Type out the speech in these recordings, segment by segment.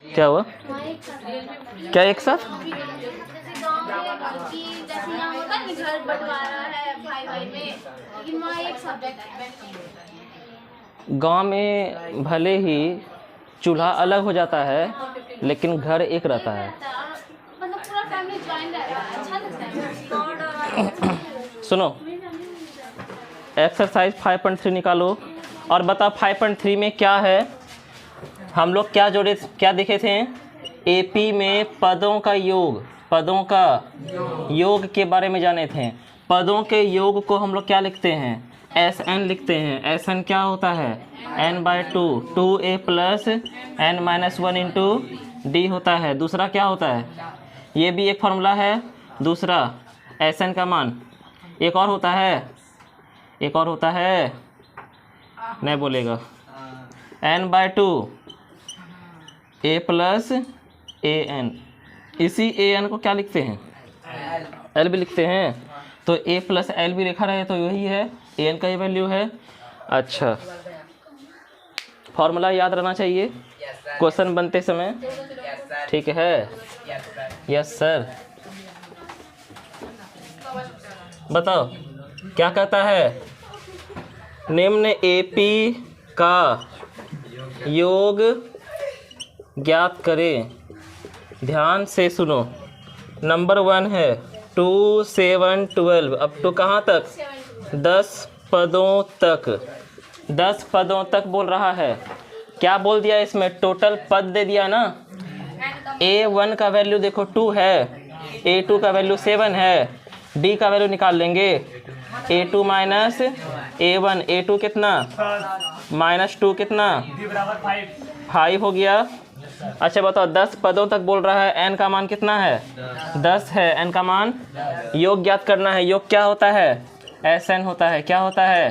क्या हुआ? क्या एक साथ? गांव में भले ही चूल्हा अलग हो जाता है लेकिन घर एक रहता है। सुनो, एक्सरसाइज 5.3 निकालो और बताओ 5.3 में क्या है। हम लोग क्या जोड़े, क्या देखे थे? एपी में पदों का योग, पदों का योग के बारे में जाने थे। पदों के योग को हम लोग क्या लिखते हैं? एस एन लिखते हैं। एस एन क्या होता है? n/2, 2a plus n-1 into D होता है। दूसरा क्या होता है? ये भी एक फॉर्मूला है। दूसरा एस एन का मान एक और होता है, एक और होता है, नहीं बोलेगा, n/2 a plus A N. इसी ए एन को क्या लिखते हैं? एल भी लिखते हैं। तो ए प्लस एल भी लिखा रहे तो यही है, ए एन का ये वैल्यू है। अच्छा, फॉर्मूला याद रहना चाहिए क्वेश्चन बनते समय, ठीक है? Yes sir. बताओ क्या कहता है? निम्न एपी का योग ज्ञात करें। ध्यान से सुनो। नंबर 1 है 2, 7, 12। अब तो कहाँ तक? 10 पदों तक। 10 पदों तक बोल रहा है। क्या बोल दिया इसमें? टोटल पद दे दिया ना। A1 का वैल्यू देखो 2 है, A2 का वैल्यू 7 है, D का वैल्यू निकाल लेंगे। A2 माइनस A1, A2 कितना? -2 कितना? 5 हो गया। अच्छा बताओ 10 पदों तक बोल रहा है, n का मान कितना है? 10 है। n का मान योग ज्ञात करना है। योग क्या होता है? Sn होता है। क्या होता है?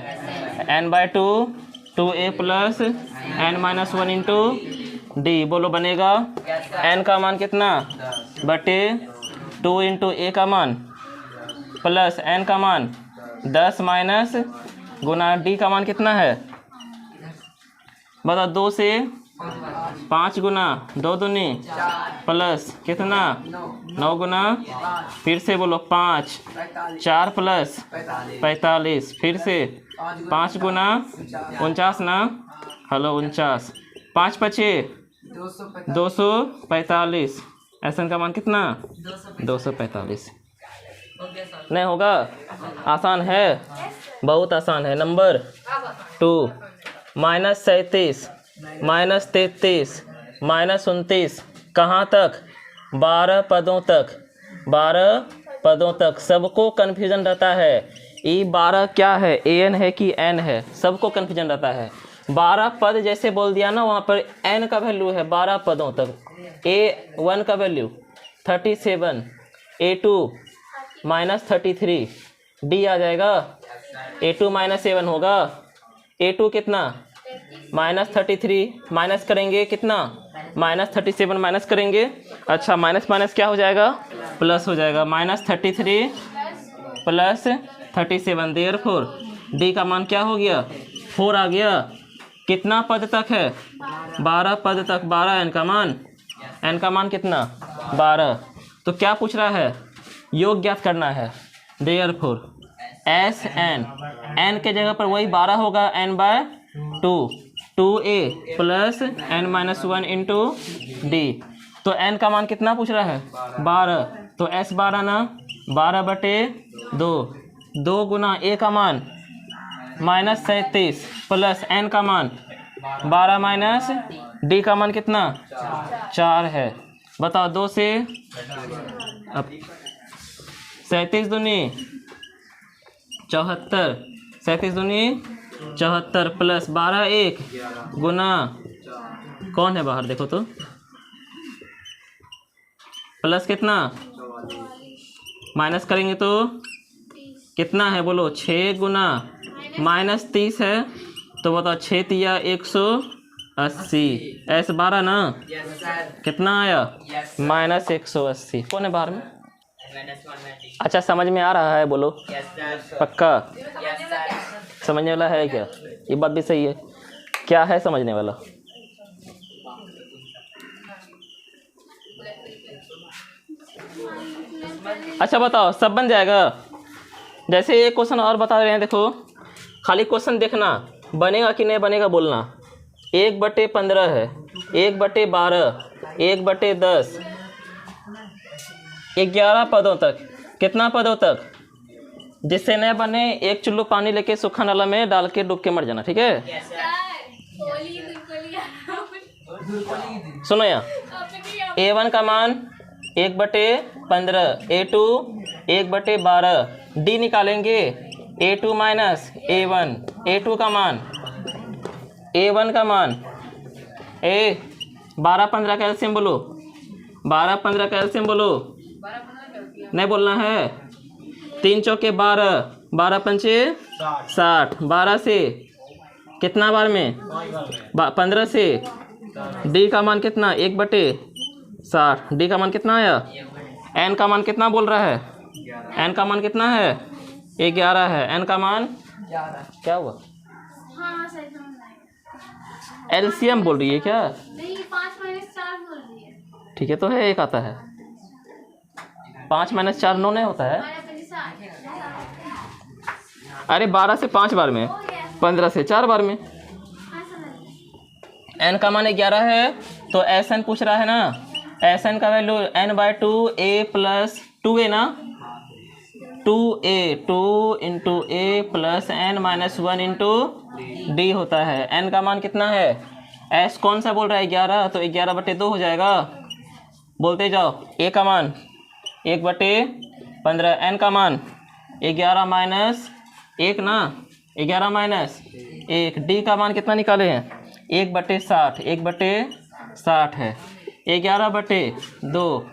n/2, 2a plus n-1 into D. बोलो बनेगा n का मान कितना? बटे 2 इंटू a का मान प्लस n का मान 10 माइनस गुना d का मान कितना है? बताओ 2 से 5 गुना 2 दूनी प्लस कितना? 9 गुना, फिर से बोलो 5, 4 प्लस 45, फिर से 5 गुना 49 ना, हेलो 49, 5 पचे 245। एसन का मान कितना? 245। नहीं होगा? आसान है, बहुत आसान है। नंबर 2 -37 -33 -29 कहाँ तक? 12 पदों तक। 12 पदों तक। सबको कन्फ्यूजन रहता है ये 12 क्या है, an है कि n है, सबको कन्फ्यूजन रहता है। 12 पद जैसे बोल दिया ना, वहाँ पर n का वैल्यू है 12 पदों तक। A1 का वैल्यू 37, A2 -33, D आ जाएगा। A2 -7 होगा। A2 कितना? -33 माइनस करेंगे कितना? -37 माइनस करेंगे। अच्छा माइनस माइनस क्या हो जाएगा? प्लस हो जाएगा। -33 प्लस 37, देयरफॉर डी का मान क्या हो गया? 4 आ गया। कितना पद तक है? 12 पद तक। 12 n का मान, n का मान कितना? 12। तो क्या पूछ रहा है? योग ज्ञात करना है। देयरफॉर एस एन, n के जगह पर वही 12 होगा, n/2, 2a plus n-1 into D. तो n का मान कितना पूछ रहा है? 12। तो s 12 ना, 12 बटे 2, 2 गुना a का मान -37 प्लस n का मान 12 माइनस d का मान कितना? 4 है। बताओ 2 से अब 37 दूनी 74, 37 दूनी 74 प्लस 12 1 गुना, कौन है बाहर देखो तो, प्लस कितना? माइनस करेंगे तो कितना है बोलो? 6 गुना -30 है। तो बताओ 6 तिया 180, ऐसे 12 ना, कितना आया? -180। कौन है बाहर में? अच्छा समझ में आ रहा है बोलो? पक्का समझने वाला है क्या? ये बात भी सही है। क्या है समझने वाला? अच्छा बताओ, सब बन जाएगा। जैसे एक क्वेश्चन और बता रहे हैं, देखो खाली क्वेश्चन देखना, बनेगा कि नहीं बनेगा बोलना। 1/15 है, 1/12, 1/10, 11 पदों तक। कितना पदों तक? जिससे न बने एक चुल्लू पानी लेके सूखा नाला में डाल के डूब के मर जाना, ठीक है। सुनो यहाँ, A1 का मान 1/15, A2 1/12, D निकालेंगे A2 माइनस A1, A2 का मान, A1 का मान, 12-15 का एलसीएम बोलो, 12-15 का एलसीएम बोलो, नहीं बोलना है। 3 चौके 12, 12 पंचे 60, 12 से कितना बार में 15 से डी का मान कितना 1/60, डी का मान कितना आया, एन का मान कितना बोल रहा है, एन का मान कितना है 11 है, एन का मान क्या हुआ, एलसीएम बोल रही है क्या, नहीं 5-4 बोल रही है। ठीक है तो है, एक आता है 5 - 4 9 नहीं होता है। अरे 12 से 5 बार में, 15 से 4 बार में। एन का मान 11 है तो एस एन पूछ रहा है ना, एस एन का वैल्यू n/2 a + 2a ना, 2a 2 × a + n - 1 × d होता है। n का मान कितना है, s कौन सा बोल रहा है 11, तो 11/2 हो जाएगा। बोलते जाओ, a का मान 1/15, n का मान 11 - 1 ना, 11 - 1, d का मान कितना निकाले हैं 1/60, 1/60 है, 11/2,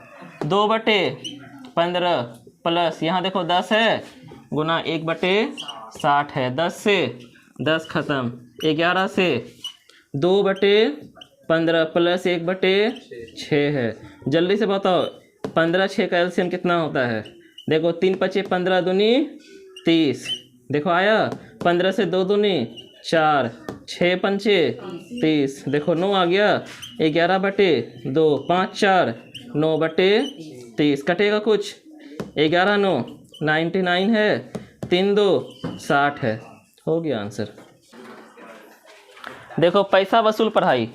2/15 प्लस यहाँ देखो 10 है गुना 1/60 है, 10 से 10 खत्म, 11 से 2/15 प्लस 1/6 है। जल्दी से बताओ 15 6 का एलसीएम कितना होता है, देखो 3 × 5 = 15, दूनी 30, देखो आया, 15 से 2 दूनी 4, 6 × 5 = 30, देखो 9 आ गया, 11/2, 5 4 9/30, कटेगा कुछ, 11 9 99 है, 3 2 60 है, हो गया आंसर। देखो पैसा वसूल पढ़ाई,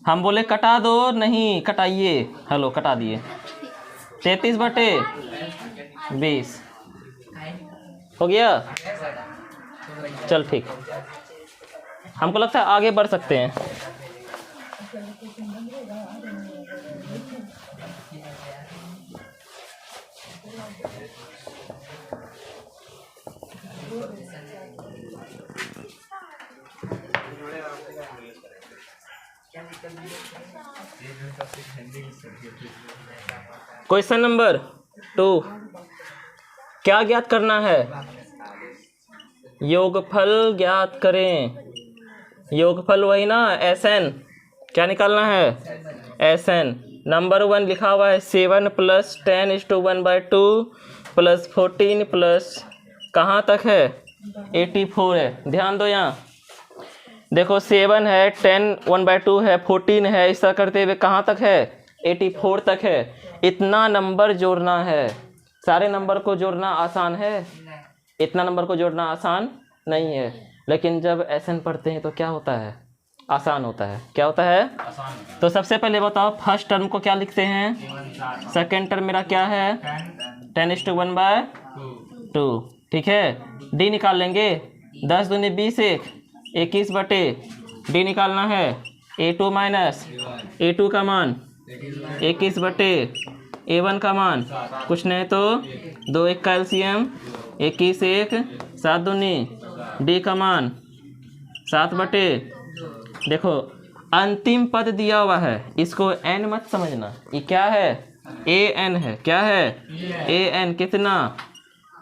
हम बोले कटा दो, नहीं कटाइए, हेलो कटा दिए, 33/20 हो गया। चल ठीक, हमको लगता है आगे बढ़ सकते हैं। क्वेश्चन नंबर 2, क्या ज्ञात करना है, योगफल ज्ञात करें। योगफल वही ना SN, क्या निकालना है SN। नंबर 1 लिखा हुआ है 7 + 10 = 1/2 + 14 प्लस कहाँ तक है 84 है। ध्यान दो यहाँ, देखो 7 है, 10 1/2 है, 14 है, इस तरह करते हुए कहाँ तक है 84 तक है। इतना नंबर जोड़ना है, सारे नंबर को जोड़ना आसान है, इतना नंबर को जोड़ना आसान नहीं है, लेकिन जब SN पढ़ते हैं तो क्या होता है, आसान होता है। क्या होता है, तो सबसे पहले बताओ फर्स्ट टर्म को क्या लिखते हैं, सेकेंड टर्म मेरा क्या है 10:1/2, ठीक है। डी निकाल लेंगे, 10 दूनी 20, 21/, डी निकालना है A2 माइनस A2 का मान 21/, A1 का मान कुछ नहीं तो 2 1 का एलसीएम 21 1 7 दूनी, डी का मान 7/, देखो अंतिम पद दिया हुआ है, इसको n मत समझना, ये क्या है an है, क्या है an, कितना,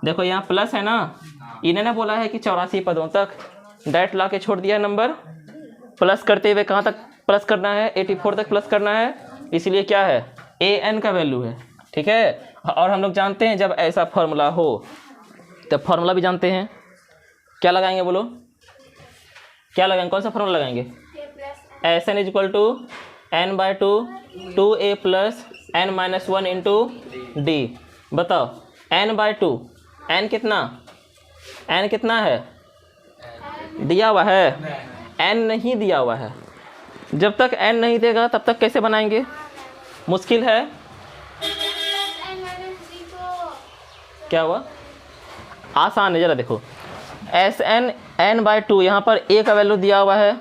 देखो यहाँ प्लस है ना, इन्होंने बोला है कि 84 पदों तक, डायरेक्ट ला के छोड़ दिया नंबर, प्लस करते हुए कहाँ तक प्लस करना है 84 तक प्लस करना है, इसलिए क्या है an का वैल्यू है, ठीक है। और हम लोग जानते हैं जब ऐसा फॉर्मूला हो तब फॉर्मूला भी जानते हैं, क्या लगाएंगे बोलो, क्या लगाएंगे, कौन सा फॉर्मूला लगाएंगे, SN = n/2 2a + n-1 into D. बताओ n/2, n कितना है? दिया हुआ है? n नहीं दिया हुआ है। जब तक n नहीं देगा तब तक कैसे बनाएंगे? मुश्किल है। क्या हुआ? आसान है, ज़रा देखो। Sn n/2, यहाँ पर a का वैल्यू दिया हुआ है,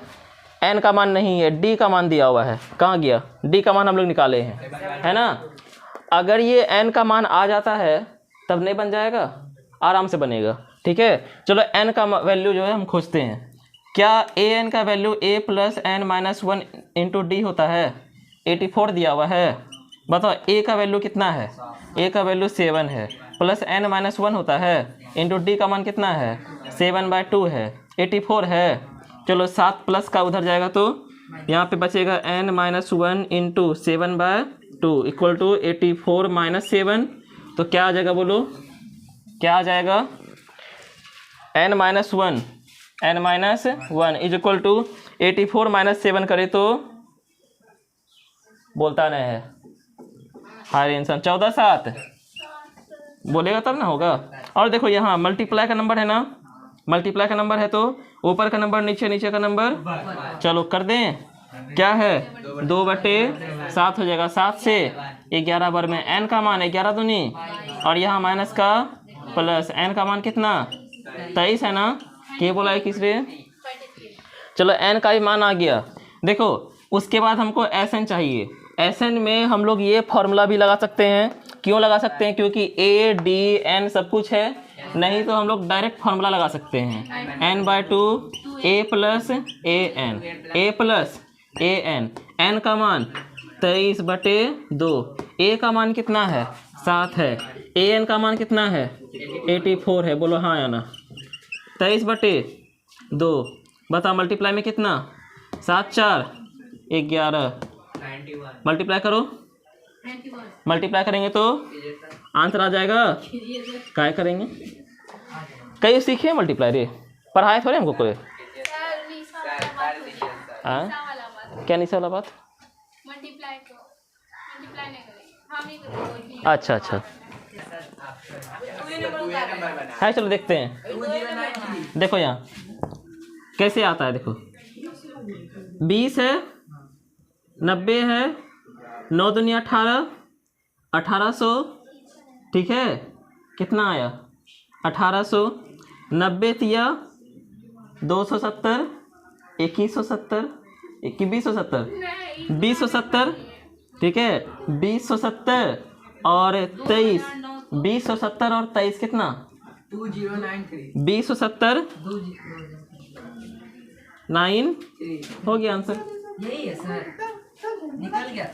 n का मान नहीं है, d का मान दिया हुआ है। कहाँ गया? d का मान हम लोग निकाले हैं, है ना। अगर ये n का मान आ जाता है तब नहीं बन जाएगा? आराम से बनेगा। ठीक है, चलो n का वैल्यू जो है हम खोजते हैं। क्या an का value a plus n-1 into D होता है? 84 दिया हुआ है। बताओ a का वैल्यू कितना है? a का वैल्यू 7 है, प्लस n-1 होता है, इंटू डी का मान कितना है? 7/2 है, 84 है। चलो 7 प्लस का उधर जाएगा तो यहाँ पे बचेगा n-1 into 7/2 equal to 84 minus 7। तो क्या आ जाएगा बोलो? क्या आ जाएगा? n-1 is equal to 84 minus 7 करे तो बोलता नहीं है। हायर इंसान 14/7 बोलेगा तब ना होगा। और देखो यहाँ मल्टीप्लाई का नंबर है ना, मल्टीप्लाई का नंबर है तो ऊपर का नंबर नीचे, नीचे का नंबर। चलो कर दें। क्या है? 2/7 हो जाएगा। 7 से 11 बार में n का मान 11 दूनी, और यहाँ माइनस का प्लस n का मान कितना? 23 है ना। क्या बोला है किसने? चलो n का भी मान आ गया। देखो उसके बाद हमको Sn चाहिए। Sn में हम लोग ये फॉर्मूला भी लगा सकते हैं। क्यों लगा सकते हैं? क्योंकि a d n सब कुछ है। नहीं तो हम लोग डायरेक्ट फार्मूला लगा सकते हैं, n/2 a plus a n, n का मान 23/2, a का मान कितना है? 7 है, a n का मान कितना है? 84 है। बोलो हाँ या ना। 23/2 बता मल्टीप्लाई में कितना? 7 4 11, मल्टीप्लाई करो। मल्टीप्लाई करेंगे तो आंसर आ जाएगा। क्या करेंगे? कई सीखे मल्टीप्लाई रे, पढ़ाए थोड़े हमको कोई। क्या निशा वाला बात? अच्छा अच्छा है, चलो देखते हैं। देखो यहाँ कैसे आता है। देखो 20 है, 90 है, 9 दूनी 18, 1800। ठीक है, कितना आया? 1800। 90 तिया 270, 2170, 2070, 2070। ठीक है, 2070 और 23, 2070 और 23 कितना? 2070 9 हो गया आंसर। यही है सर, निकल गया था।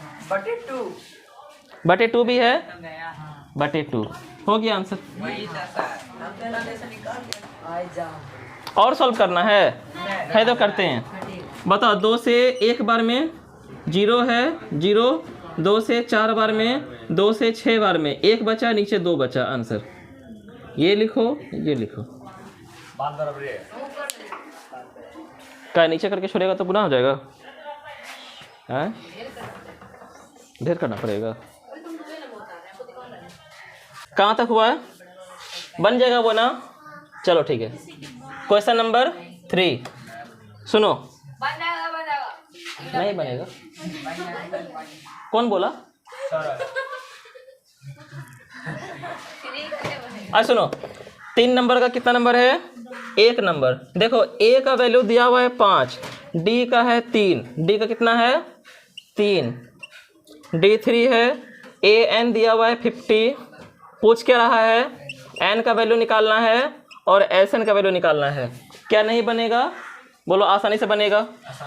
बटे 2 भी है, बटे 2 हो गया आंसर। और सॉल्व करना है तो करते हैं। बताओ 2 से 1 बार में 0 है 0, 2 से 4 बार में, 2 से 6 बार में 1 बचा, नीचे 2 बचा। आंसर ये लिखो, ये लिखो। क्या नीचे करके छोड़ेगा तो गुनाह हो जाएगा? हैं? ढेर करना पड़ेगा। कहाँ तक हुआ है? बन जाएगा वो ना। चलो ठीक है। क्वेश्चन नंबर 3 सुनो। नहीं बनेगा। कौन बोला? आज सुनो, 3 नंबर का कितना नंबर है? 1 नंबर। देखो a का वैल्यू दिया हुआ है 5, d का है 3, d का कितना है? 3, d3 है, an दिया हुआ है 50। पूछ क्या रहा है? n का वैल्यू निकालना है और Sn का वैल्यू निकालना है। क्या नहीं बनेगा? बोलो आसानी से बनेगा।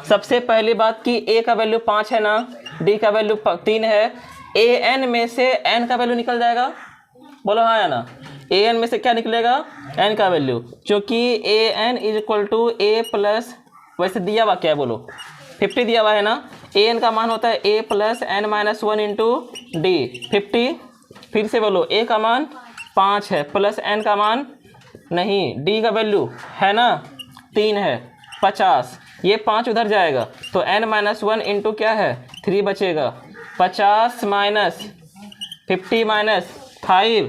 सबसे पहली बात कि a का वैल्यू 5 है ना, d का वैल्यू 3 है, an में से n का वैल्यू निकल जाएगा। बोलो हाँ या ना। an में से क्या निकलेगा? n का वैल्यू, क्योंकि an is equal to a plus, वैसे दिया हुआ क्या है बोलो? 50 दिया हुआ है ना। an का मान होता है a plus n-1 into D. 50, फिर से बोलो a का मान 5 है, प्लस n का मान नहीं, d का वैल्यू है ना 3 है, 50। ये 5 उधर जाएगा तो n-1 इंटू क्या है? 3 बचेगा। 50 माइनस 50 माइनस 5,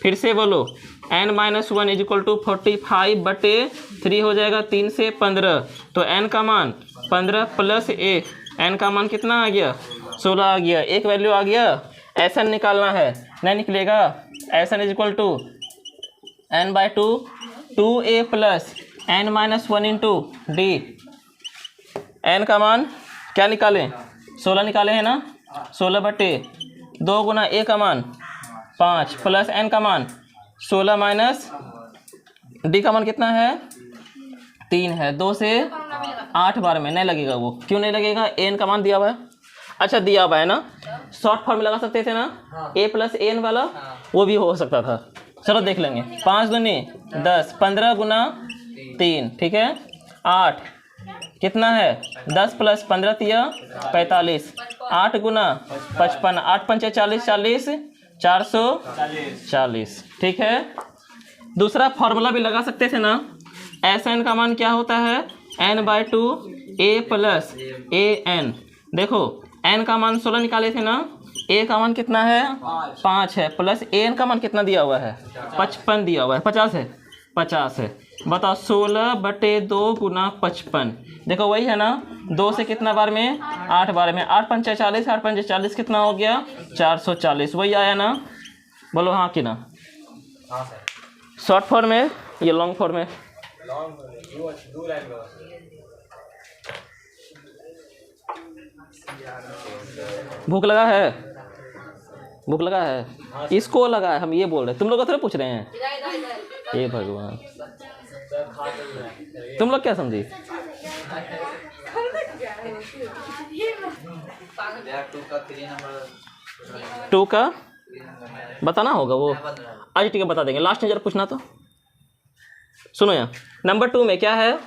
फिर से बोलो n minus 1 is equal to 45/3 हो जाएगा 3 से 15, तो n का मान 15 प्लस 1, n का मान कितना आ गया 16 आ गया, एक वैल्यू आ गया। Sn निकालना है, नहीं निकलेगा। Sn is equal to n/2 2a plus n minus 1 into d. n का मान क्या निकालें 16 निकाले हैं ना, 16/2 गुना a का मान 5 प्लस n का मान 16 माइनस d का मान कितना है 3 है। 2 से 8 बार में नहीं लगेगा, वो क्यों नहीं लगेगा, n का मान दिया हुआ है। अच्छा दिया हुआ है ना, शॉर्ट फॉर्म में लगा सकते थे ना, a प्लस an वाला, वो भी हो सकता था। चलो देख लेंगे। 5 दूनी 10, 15 गुना 3, ठीक है 8 कितना है 10 प्लस 15 तिया 45, 8 गुना 55, 8 पंचे 40, 40 440, ठीक है। दूसरा फॉर्मूला भी लगा सकते थे ना, Sn का मान क्या होता है n/2 a प्लस an। देखो n का मान 16 निकाले थे ना, a का मान कितना है 5 है, प्लस an का मान कितना दिया हुआ है 55 दिया हुआ है, 50 है 50 है। बताओ 16/2 गुना 55, देखो वही है ना, 2 से कितना बार में 8 बार में, 8 पंचे 40, 8 पंचे 40 कितना हो गया 440, वही आया ना, बोलो हाँ कि ना। शॉर्ट फॉर्म में ये लॉन्ग फॉर्म में, भूख लगा है, भूख लगा है, इसको लगा है, हम ये बोल रहे हैं, तुम लोग थोड़ा पूछ रहे हैं। हे भगवान, तुम लोग क्या समझी, 2 का बताना होगा वो, आज ठीक है बता देंगे, लास्ट में जरा पूछना तो सुनो। यहाँ नंबर 2 में क्या है,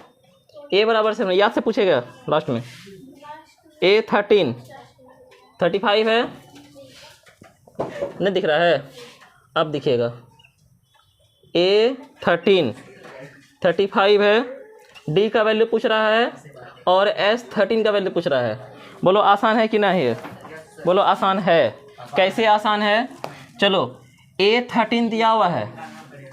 a बराबर 7, याद से पूछेगा लास्ट में। a 13 35 है, नहीं दिख रहा है, अब दिखेगा। a 13 35 है, d का वैल्यू पूछ रहा है और s 13 का वैल्यू पूछ रहा है। बोलो आसान है कि नहीं है, बोलो आसान है। कैसे आसान है, चलो a 13 दिया हुआ है,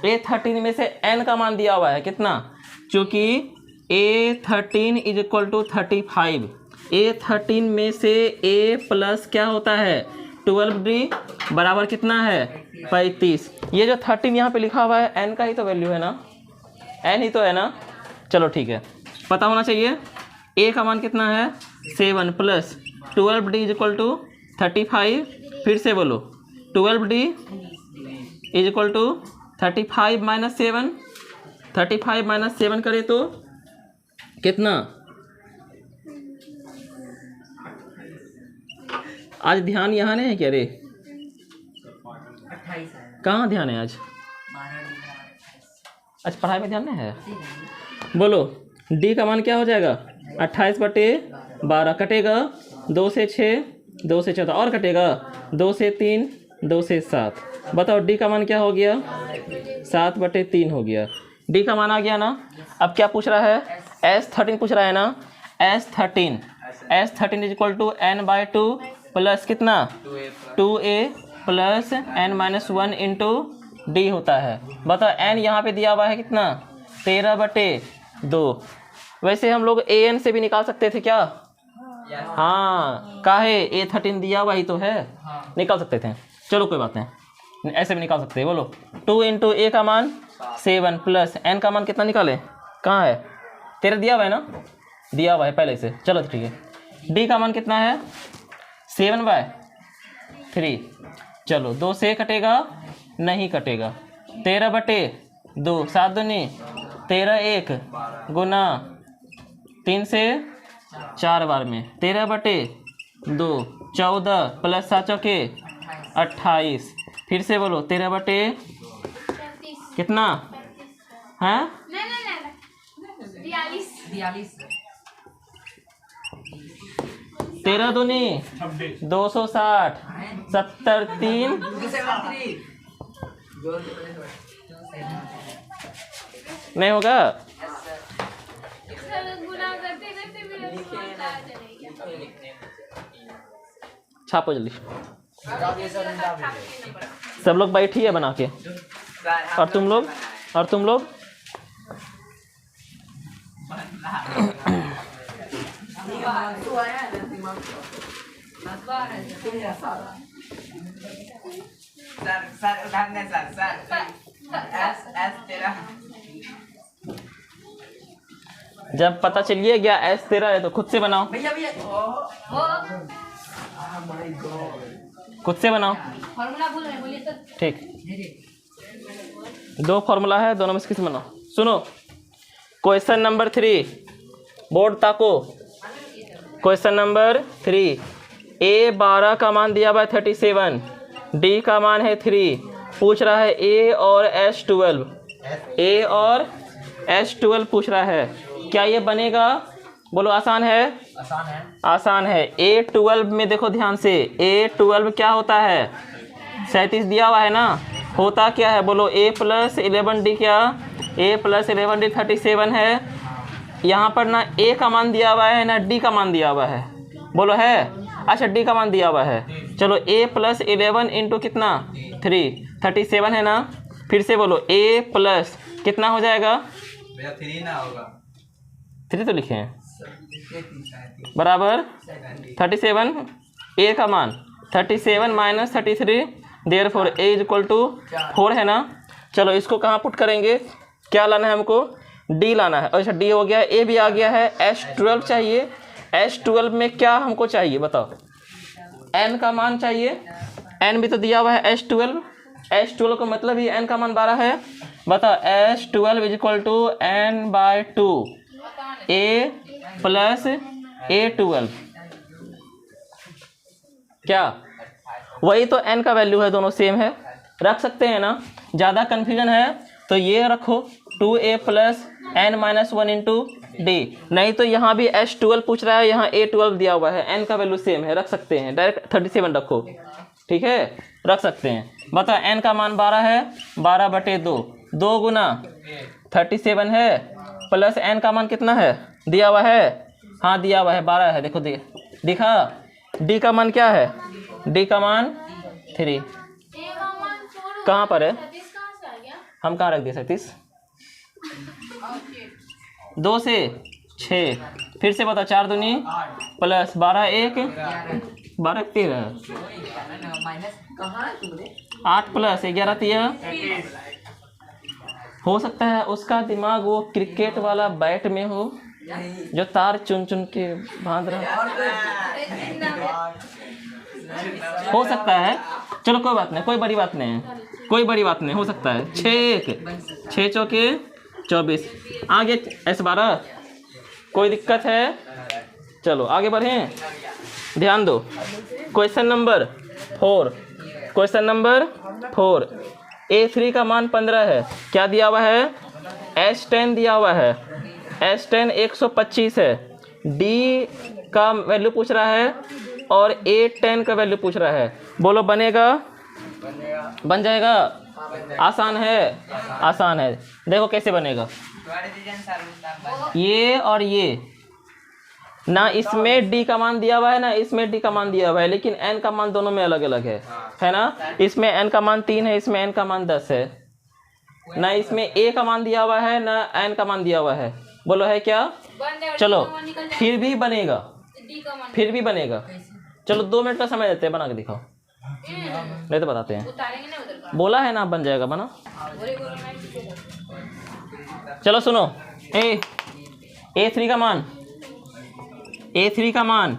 a 13 में से n का मान दिया हुआ है कितना, चूँकि a 13 is equal to 35, a 13 में से a प्लस क्या होता है 12d बराबर कितना है 35। ये जो 13 यहाँ पे लिखा हुआ है n का ही तो वैल्यू है ना, n ही तो है ना। चलो ठीक है, पता होना चाहिए। a का मान कितना है 7 plus 12d is equal to 35, फिर से बोलो 12d is equal to 35 minus 7, 35 minus 7 करें तो कितना, आज ध्यान यहाँ नहीं है क्या रे, 28 है, कहाँ ध्यान है आज, 12 आज पढ़ाई में ध्यान नहीं है। बोलो d का मान क्या हो जाएगा 28/12, कटेगा 2 से 6, 2 से 14 और कटेगा 2 से 3, 2 से 7। बताओ d का मान क्या हो गया 7/3 हो गया, d का मान आ गया ना। अब क्या पूछ रहा है s13 पूछ रहा है ना, s13 is equal to n/2 plus कितना 2a plus n minus 1 into D होता है। बताओ n यहाँ पे दिया हुआ है कितना 13/2। वैसे हम लोग an से भी निकाल सकते थे क्या, हाँ काहे a13 दिया हुआ ही तो है, निकाल सकते थे। चलो कोई बात नहीं, ऐसे भी निकाल सकते हैं। बोलो 2 इंटू a का मान 7 प्लस n का मान कितना निकाले, कहाँ है 13 दिया हुआ है ना, दिया हुआ है पहले से। चलो ठीक है, d का मान कितना है 7/3। चलो 2 से कटेगा, नहीं कटेगा, 13/2, 7 दूनी 13, 1 गुना 3 से 4 बार में 13/2, 14 प्लस 7 चौके 28, फिर से बोलो 13/, कितना है 42 13 दूनी 260, 70 3 नहीं होगा, गुना करते करते मेरा फोन आ जाएगा। छापो जल्दी। सब लोग बैठिए बना के। और तुम लोग सर उठाने सर एस तेरा जब पता चलिए गया एस तेरा है तो खुद से बनाओ, भैया खुद से बनाओ। फॉर्मूला बोल रहे बोलिए तो। ठीक, 2 फॉर्मूला है, दोनों में से किसी बनाओ। सुनो, क्वेश्चन नंबर 3, बोर्ड ताको। क्वेश्चन नंबर 3, ए 12 का मान दिया हुआ है 37, डी का मान है 3, पूछ रहा है ए और S12, ए और S12 पूछ रहा है। क्या ये बनेगा? बोलो आसान है? आसान है। A12 में देखो ध्यान से, A12 क्या होता है? 37 दिया हुआ है ना, होता क्या है? बोलो A + 11D क्या? A + 11D 37 है। यहाँ पर ना A का मान दिया हुआ है ना D का मान दिया हुआ है। बोलो है? अच्छा D का मान दिया हुआ है। चलो A + 11 इंटू कितना? 3, 37 है ना। फिर से बोलो A प्लस कितना हो जाएगा? भैया 3 ना होगा, 3 तो लिखे हैं, बराबर 37। A का मान 37 - 33, देयरफॉर A = 4 है ना। चलो इसको कहाँ पुट करेंगे? क्या लाना है हमको? D लाना है। अच्छा D हो गया, A भी आ गया है, S12 चाहिए। S12 में क्या हमको चाहिए बताओ? N का मान चाहिए, N भी तो दिया हुआ है S12। S12 का मतलब ही N का मान 12 है। बताओ S12 = N/2, A + A12 क्या? वही तो N का वैल्यू है, दोनों सेम है, रख सकते हैं ना। ज़्यादा कन्फ्यूजन है तो ये रखो 2A + N - 1 इंटू D। नहीं तो यहाँ भी S12 पूछ रहा है, यहाँ A12 दिया हुआ है, N का वैल्यू सेम है, रख सकते हैं। डायरेक्ट 37 रखो, ठीक है, रख सकते हैं। बताओ N का मान 12 है, 12/2, 2 × 37 है, प्लस N का मान कितना है? दिया हुआ है, हाँ दिया हुआ है 12 है। देखो दिखा। D का मान क्या है? D का मान 3। कहाँ पर है? हम कहाँ रख दिए 37? 2 से 6, फिर से बता 4 दूनी प्लस 12 1 12 13, माइनस कहाँ है तुमने? 8 + 11 3। हो सकता है उसका दिमाग वो क्रिकेट वाला बैट में हो जो तार चुन चुन के बांध रहा हो सकता है। चलो कोई बात नहीं, कोई बड़ी बात नहीं है, कोई बड़ी बात नहीं, हो सकता है। 6 चौके 24, आगे S12। कोई दिक्कत है? चलो आगे बढ़ें, ध्यान दो। Question number 4, question number 4, A3 का मान 15 है। क्या दिया हुआ है? S10 दिया हुआ है, S10 125 है। D का वैल्यू पूछ रहा है और A10 का वैल्यू पूछ रहा है। बोलो बनेगा? बन जाएगा? आसान है, आसान है। देखो कैसे बनेगा। ये और ये ना, इसमें D का मान दिया हुआ है ना इसमें D का मान दिया हुआ है, लेकिन N का मान दोनों में अलग अलग है ना। इसमें N का मान 3 है, इसमें N का मान 10 है ना। इसमें A का मान दिया हुआ है ना N का मान दिया हुआ है। बोलो है क्या? चलो फिर भी बनेगा, फिर भी बनेगा। चलो 2 मिनट का समय देते हैं, बना के दिखाओ, नहीं तो बताते हैं। बोला है ना बन जाएगा, बना। चलो सुनो, A3 का मान, A3 का मान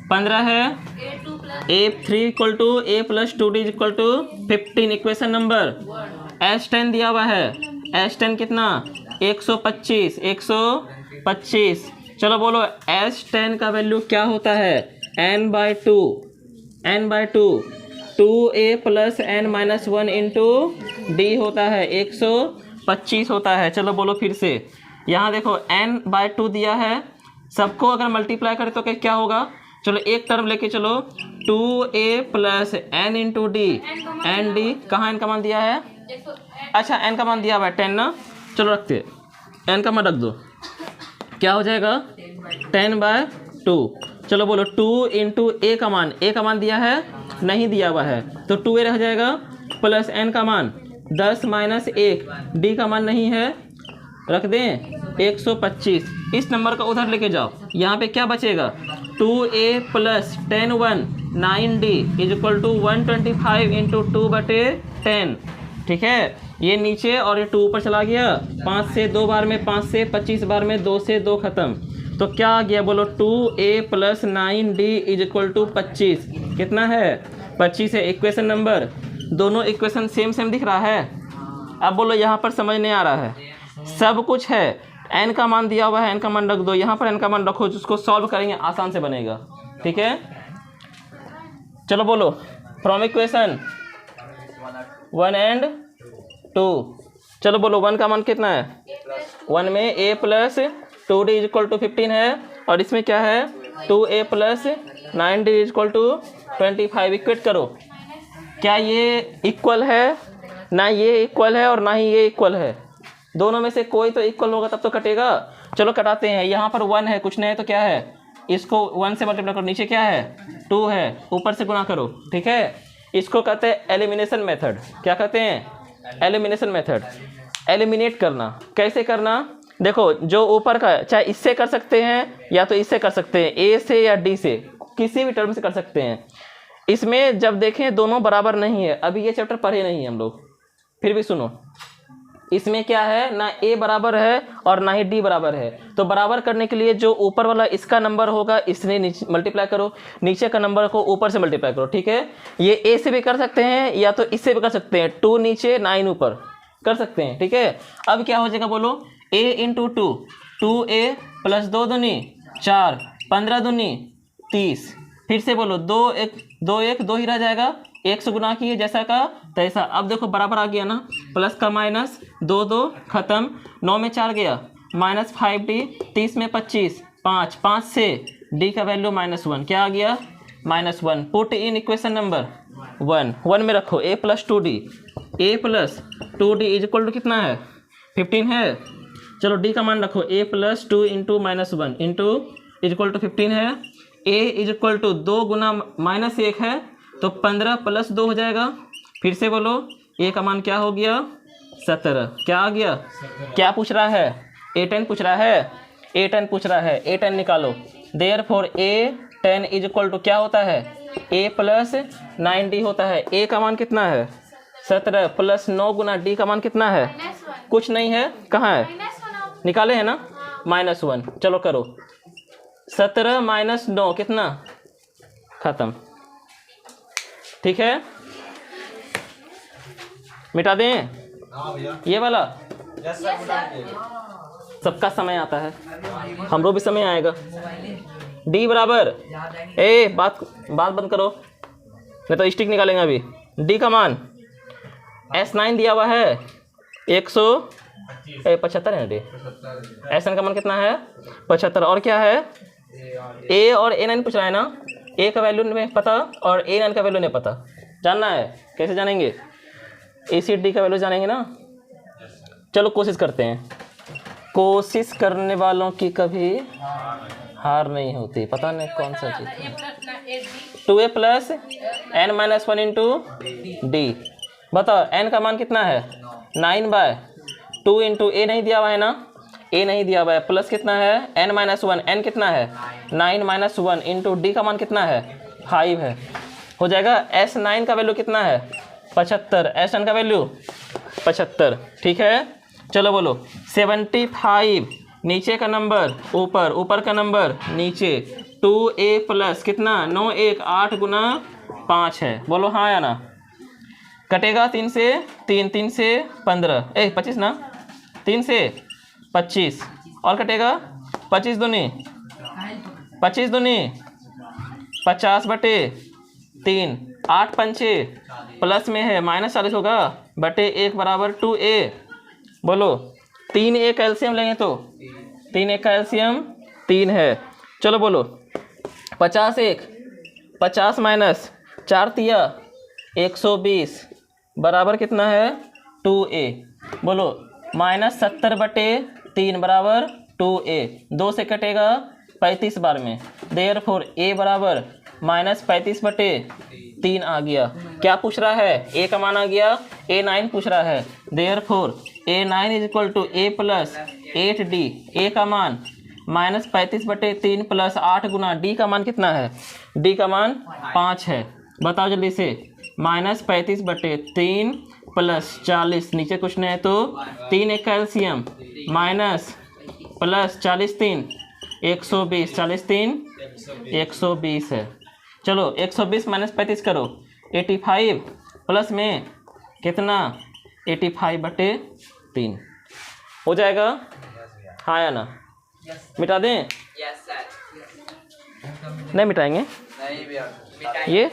15 है। A3 = A + 2D = 15। Equation number S10 दिया हुआ है, S10 कितना? 125, 125। चलो बोलो S10 का वैल्यू क्या होता है? N/2, N/2, 2A + N - 1 into D होता है, 125 होता है। चलो बोलो फिर से, यहाँ देखो N/2 दिया है, सबको अगर मल्टीप्लाई करें तो क्या होगा? चलो एक टर्म लेके चलो, 2A + N into D, n d. कहाँ N का मान दिया है? अच्छा N का मान दिया हुआ है 10 ना। चलो रखते, N का मान रख दो, क्या हो जाएगा? 10/2। चलो बोलो 2 इंटू ए का मान, ए का मान दिया है नहीं दिया हुआ है तो 2a रह जाएगा प्लस n का मान 10 माइनस 1, d का मान नहीं है रख दें 125। इस नंबर का उधर लेके जाओ, यहाँ पे क्या बचेगा 2a plus 10 1 9d is equal to 125 into 2/10। ठीक है, ये नीचे और ये 2 ऊपर चला गया, 5 से 2 बार में 5 से 25 बार में 2 से 2 खत्म, तो क्या आ गया बोलो 2a plus 9d is equal to 25। कितना है 25 है इक्वेशन नंबर। दोनों इक्वेशन सेम सेम दिख रहा है। अब बोलो यहाँ पर समझ नहीं आ रहा है, सब कुछ है, n का मान दिया हुआ है, n का मान रख दो, यहाँ पर n का मान रखो, जिसको सॉल्व करेंगे आसान से बनेगा। ठीक है, चलो बोलो फ्रॉम इक्वेशन 1 and 2। चलो बोलो 1 का मान कितना है, 1 में a plus 2d is equal to 15 है, और इसमें क्या है 2a plus 9d is equal to 25। Equate करो, क्या ये इक्वल है, ना ये इक्वल है और ना ही ये इक्वल है, दोनों में से कोई तो इक्वल होगा तब तो कटेगा। चलो कटाते हैं, यहाँ पर 1 है, कुछ नहीं है तो क्या है, इसको 1 से मल्टीप्लाई करो, नीचे क्या है 2 है, ऊपर से गुना करो। ठीक है, इसको कहते हैं एलिमिनेशन मेथड। क्या कहते हैं एलिमिनेशन मेथड, एलिमिनेट करना। कैसे करना, देखो जो ऊपर का चाहे इससे कर सकते हैं या तो इससे कर सकते हैं, ए से या डी से, किसी भी टर्म से कर सकते हैं। इसमें जब देखें दोनों बराबर नहीं है, अभी ये चैप्टर पढ़े नहीं हम लोग, फिर भी सुनो, इसमें क्या है ना a बराबर है और ना ही d बराबर है, तो बराबर करने के लिए जो ऊपर वाला इसका नंबर होगा इसने नीचे मल्टीप्लाई करो, नीचे का नंबर को ऊपर से मल्टीप्लाई करो। ठीक है, ये a से भी कर सकते हैं या तो इससे भी कर सकते हैं, 2 नीचे 9 ऊपर कर सकते हैं। ठीक है, अब क्या हो जाएगा बोलो a इंटू 2, 2a प्लस 2 दूनी 4, 15 दूनी 30, फिर से बोलो 2 1 2 ही रह जाएगा, 1 से गुना किए जैसा का तैसा। अब देखो बराबर आ गया ना, प्लस का माइनस 2 2 खत्म, 9 में 4 गया माइनस 5d, 30 में 25 5, 5 से d का वैल्यू -1, क्या आ गया -1। पुट इन इक्वेशन नंबर 1 में रखो a plus 2d, a plus 2d is equal to कितना है 15 है। चलो d का मान रखो, a plus 2 into -1 into is equal to 15 है, a इज इक्वल टू 2 गुना -1 है तो 15 प्लस 2 हो जाएगा। फिर से बोलो a का मान क्या हो गया 17, क्या आ गया, क्या पूछ रहा है a10 पूछ रहा है, a10 पूछ रहा है, a10 निकालो। Therefore a10 is equal to क्या होता है a प्लस 9d होता है। a का मान कितना है 17 प्लस 9 गुना d का मान कितना है, कुछ नहीं है, कहाँ है निकाले है ना -1। चलो करो 17 माइनस 9 कितना, खत्म। ठीक है, मिटा दें ये वाला, सबका समय आता है, हमरो भी समय आएगा। d बराबर बात बंद करो नहीं तो स्टिक निकालेंगे अभी। d का मान S9 दिया हुआ है 175 है, d S9 का मान कितना है 75, और क्या है a और a9 पूछ रहा है ना, a का वैल्यू नहीं पता और a9 का वैल्यू नहीं पता, जानना है कैसे जानेंगे, a से d का वैल्यू जानेंगे ना। चलो कोशिश करते हैं, कोशिश करने वालों की कभी हार नहीं होती, पता नहीं कौन सा चीज़। 2a plus n-1 into d, बताओ n का मान कितना है 9/2 इंटू a नहीं दिया हुआ है ना, a नहीं दिया हुआ है, प्लस कितना है n-1, n कितना है 9 - 1 इंटू d का मान कितना है 5 है, हो जाएगा। S9 का वैल्यू कितना है 75, S9 का वैल्यू 75। ठीक है, चलो बोलो 75 नीचे का नंबर ऊपर, ऊपर का नंबर नीचे, 2a प्लस कितना 9 1 8 गुना 5 है, बोलो हाँ या ना। कटेगा 3 से 3, 3 से 15 25 ना, 3 से 25 और कटेगा 25 दूनी 50/3, 8 पंचे प्लस में है -40 होगा बटे 1 बराबर 2a। बोलो 3a का एलसीएम लेंगे तो 3a का एलसीएम 3 है। चलो बोलो 50 1 50 माइनस 4 तिया 120 बराबर कितना है 2a। बोलो -70/3 बराबर 2a, 2 से कटेगा 35 बार में। देयरफॉर ए बराबर -35/3 आ गया। क्या पूछ रहा है? ए का मान आ गया, A9 पूछ रहा है। Therefore A9 is equal to A plus 8D। A का मान -35/3 प्लस 8 गुना डी का मान कितना है? डी का मान 5 है। बताओ जल्दी से। -35/3 प्लस 40, नीचे कुछ नहीं है तो 3 एक कैल्शियम, माइनस प्लस 40 3 120, 40 3 120 है। चलो 120 माइनस 35 करो, 85 प्लस में कितना? 85/3 हो जाएगा। हाँ या ना? मिटा दें? Yes sir. नहीं मिटाएंगे नहीं भैया ये।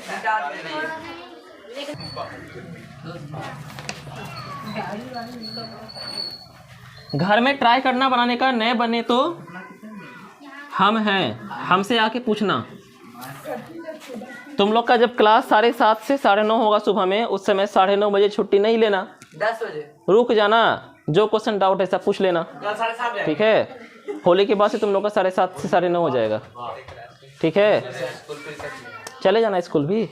घर में ट्राई करना बनाने का, नए बने तो हम हैं, हमसे आके पूछना। तुम लोग का जब क्लास 7:30 से 9:30 होगा सुबह में, उस समय 9:30 बजे छुट्टी नहीं लेना, 10 बजे रुक जाना, जो क्वेश्चन डाउट है सब पूछ लेना, 7:30 ठीक है। होली के बाद से तुम लोग का 7:30 से 9:30 हो जाएगा, ठीक है। चले जाना स्कूल भी,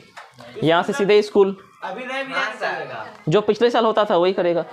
यहाँ से सीधे स्कूल, अभी नहीं भी सर। जो पिछले साल होता था वही करेगा।